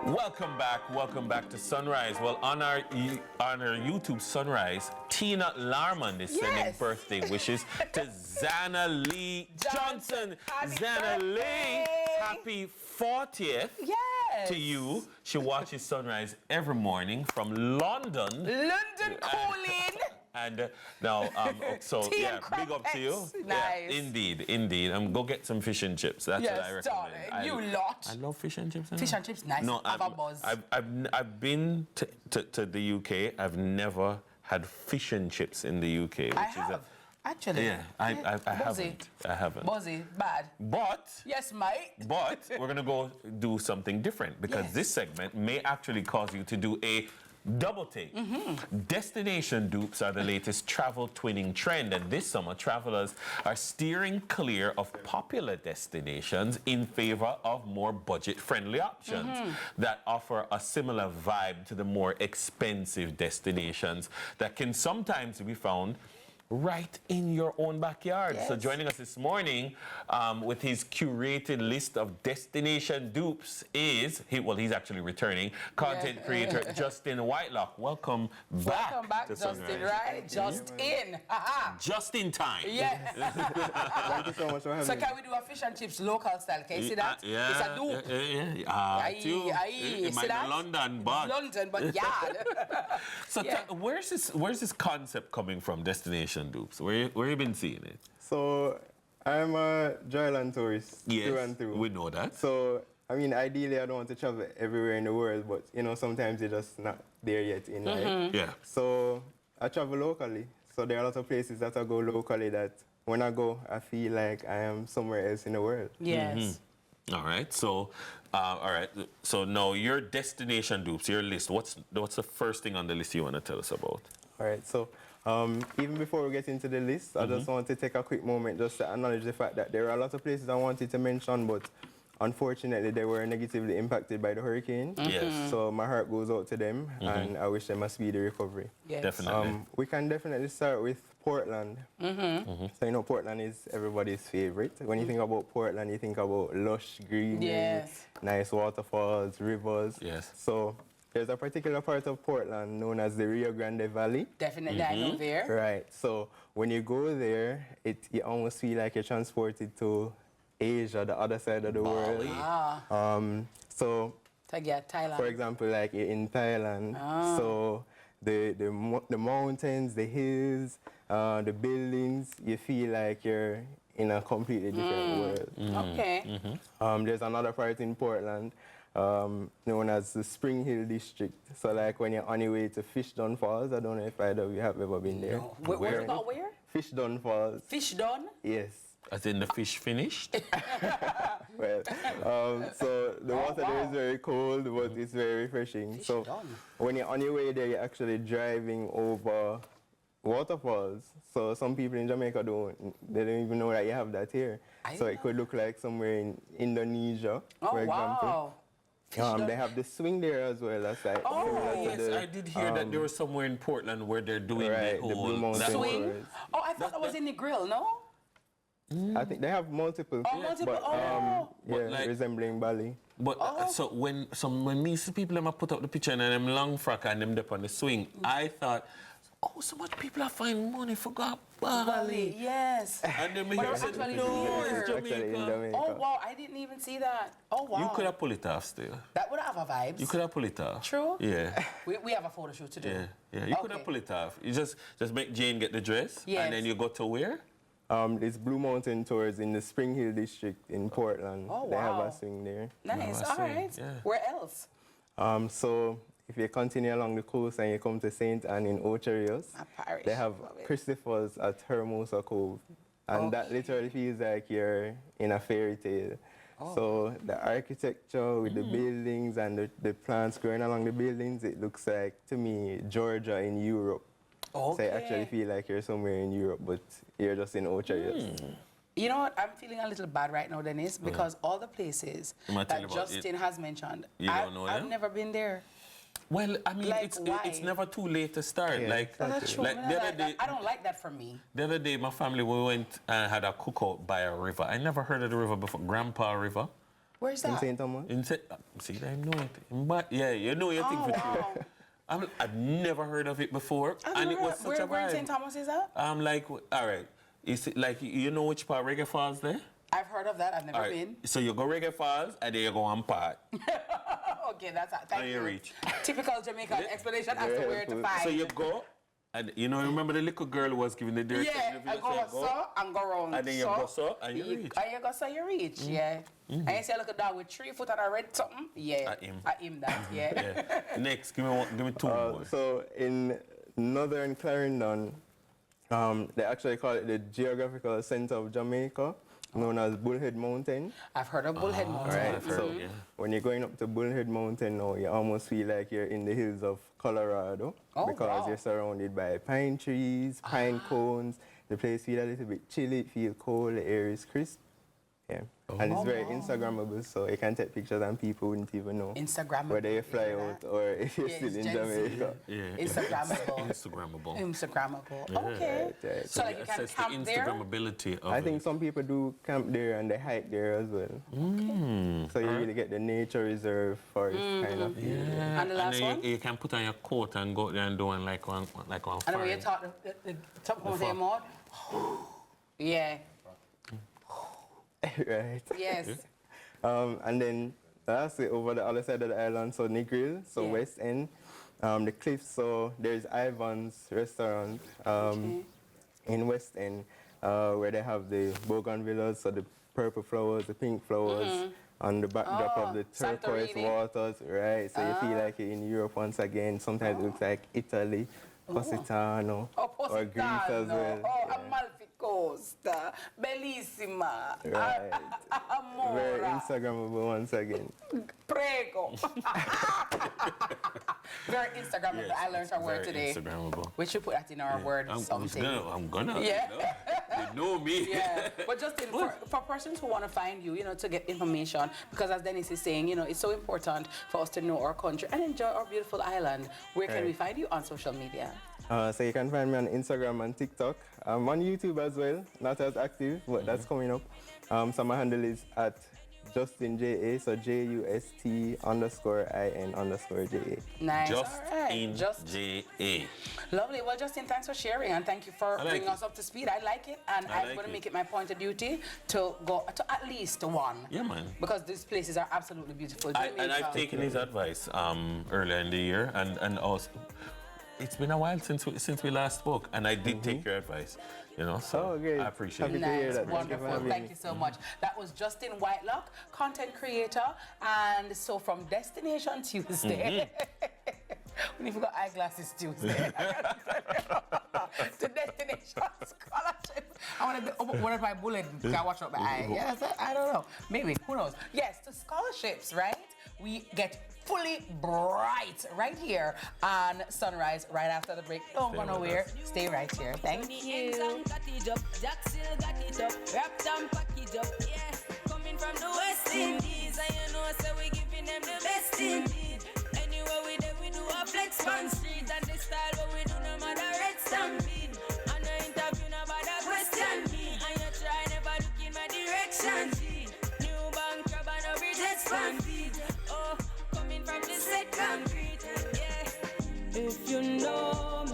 Welcome back to Sunrise. Well, on our YouTube Sunrise, Tina Larmond is sending birthday wishes to Xana Lee Johnson. Xana Lee, happy 40th to you. She watches Sunrise every morning from London. London calling. And now, so yeah, big up to you. Nice. Yeah, indeed. Go get some fish and chips. That's what I recommend. Darling, you lot. I love fish and chips. Fish and chips, nice. No, have a buzz. I've been to the UK. I've never had fish and chips in the UK. Actually. Yeah, I haven't. I haven't. Buzzy, bad. But. Yes, mate. But we're gonna go do something different because this segment may actually cause you to do a double take. Destination dupes are the latest travel twinning trend, and this summer travelers are steering clear of popular destinations in favor of more budget-friendly options that offer a similar vibe to the more expensive destinations that can sometimes be found right in your own backyard. So joining us this morning with his curated list of destination dupes is, he's actually returning, content creator Justin Whitelock. Welcome back to Justin, Sunrise. right? Just in. Just in time. Yes. Thank you so much for having So me. can we do a fish and chips local style? Can you see that? Yeah. It's a dupe. It might be London, but yeah. So where's this concept coming from, destination dupes? Where you been seeing it? So I'm a dryland tourist through and through. We know that. So I mean, ideally, I don't want to travel everywhere in the world, but you know, sometimes you're just not there yet in life. Yeah. So I travel locally. So there are a lot of places that I go locally that when I go, I feel like I am somewhere else in the world. Yes. All right. So, So now your destination dupes, your list. What's the first thing on the list you want to tell us about? All right. So even before we get into the list, I just want to take a quick moment just to acknowledge the fact that there are a lot of places I wanted to mention, but unfortunately they were negatively impacted by the hurricane. Yes. So my heart goes out to them, and I wish them a speedy recovery. Yes. Definitely. We can definitely start with Portland. So you know, Portland is everybody's favorite. When you think about Portland, you think about lush greenery, nice waterfalls, rivers. Yes. So there's a particular part of Portland known as the Rio Grande Valley. Definitely, I know there. Right. So when you go there, you almost feel like you're transported to Asia, the other side of the world. So Thailand. for example, like in Thailand, so the mountains, the hills, the buildings, you feel like you're in a completely different world. Okay. There's another part in Portland known as the Spring Hill District. So like when you're on your way to Fishdon Falls, I don't know if either of you have ever been there. No. Where? Fishdon Falls. Fishdon? Yes. As in the fish finished? Well, so the water there is very cold, but it's very refreshing. So when you're on your way there, you're actually driving over waterfalls. So some people in Jamaica they don't even know that you have that here. So it could look like somewhere in Indonesia, for example. They have the swing there as well. That's like I did hear that there was somewhere in Portland where they're doing the whole Blue Mountain swing. Forest. Oh, I thought that was in the grill, no? I think they have multiple. But, like, resembling Bali. But so when me see people them put up the picture and them long frock and them up on the swing, I thought, oh, so much people are finding money for Bali. Yes. And then me said, actually no, it's Actually in Jamaica. Jamaica. Oh, wow, I didn't even see that. Oh, wow. You could have pulled it off still. That would have a vibes. You could have pulled it off. True? Yeah. We have a photo shoot to do. Yeah. You could have pulled it off. You just make Jane get the dress, and then you go to where? It's Blue Mountain Tours in the Spring Hill District in Portland. Oh, wow. They have a swing there. Nice. All right. Yeah. Where else? So if you continue along the coast and you come to St. Anne in Ocho Rios, they have Christopher's at Hermosa Cove. And that literally feels like you're in a fairy tale. So the architecture with the buildings and the plants growing along the buildings, it looks like, to me, Georgia in Europe. So I actually feel like you're somewhere in Europe, but you're just in Ocho Rios. You know what? I'm feeling a little bad right now, Dennis, because all the places that Justin has mentioned, I've never been there. Well, I mean, Like, it's never too late to start. Yeah, like, That's true. like the other day, I don't like that for me. the other day, my family, we went and had a cookout by a river. I never heard of the river before, Grandpa River. Where's that? In St. Thomas. See, I know it. But yeah, you know your thing for wow. true. I've never heard of it before, and it was such a vibe. Where in St. Thomas is that? I'm like, all right. Is it like you know which part Reg Falls there? I've heard of that. I've never been. So you go Reg Falls, and then you go on part. Okay, that's thank you. You reach. Typical Jamaican explanation as to where to find. So you go, and you know, remember the little girl who was giving the directions? Yeah, I go and go round. And then you go so, and you reach. And you go so you reach, yeah. And you see a little dog with 3 foot and a red something? Yeah. At him that, yeah. Next, give me 2 more. So in northern Clarendon, they actually call it the geographical center of Jamaica, known as Bullhead Mountain. I've heard of Bullhead Mountain. Right, so when you're going up to Bullhead Mountain now, you almost feel like you're in the hills of Colorado because you're surrounded by pine trees, pine cones. The place feels a little bit chilly, it feels cold, the air is crisp. Yeah. And it's very Instagrammable, so you can take pictures and people wouldn't even know whether you fly out or if you're still in Jamaica. Instagrammable. Instagrammable. Okay. Right. So like you can camp there? Instagrammability of I think some people do camp there and they hike there as well. So you really get the nature reserve forest kind of feel. Yeah. And the last one? You can put on your coat and go there and do one like one And when you talk the top of the mouth, yeah. Right. Yes. And then lastly, over the other side of the island, so Negril, so West End, the cliffs. So there's Ivan's restaurant in West End where they have the bougainvilleas, so the purple flowers, the pink flowers on the backdrop of the turquoise waters, right? So you feel like you're in Europe once again. Sometimes it looks like Italy, Positano, or Greece as well. Amalfi Costa, Bellissima. Right. Very Instagrammable once again. Prego. Very Instagrammable. Yes, I learned our word today. Instagrammable. We should put that in our word something. I'm gonna. Yeah. You know me. Yeah. But just for persons who want to find you, to get information, because as Dennis is saying, it's so important for us to know our country and enjoy our beautiful island. Where can we find you on social media? So you can find me on Instagram and TikTok. I'm on YouTube as well, not as active, but that's coming up. So my handle is at Justin JA, so JUST_IN_JA. Nice. Justin JA. Lovely. Well, Justin, thanks for sharing and thank you for bringing us up to speed. I like it, and I'm going to make it my point of duty to go to at least one. Yeah, man. Because these places are absolutely beautiful. And I've taken his advice earlier in the year, and also. It's been a while since we last spoke, and I did take your advice, so I appreciate it. Nice, wonderful. Thank you so much. That was Justin Whitelock, content creator, and so from Destination Tuesday. We even got eyeglasses Tuesday. To Destination Scholarship. I want to buy Bullet. Can I watch out my eye? Yes, I don't know. Maybe, who knows? Yes, to scholarships, right? We get fully bright right here on Sunrise right after the break. Don't go nowhere. Stay right here. Thank you. Coming from the West Indies, and so we giving them the best indeed. Anywhere we do a flex on street, and the style what we do no matter red stampede.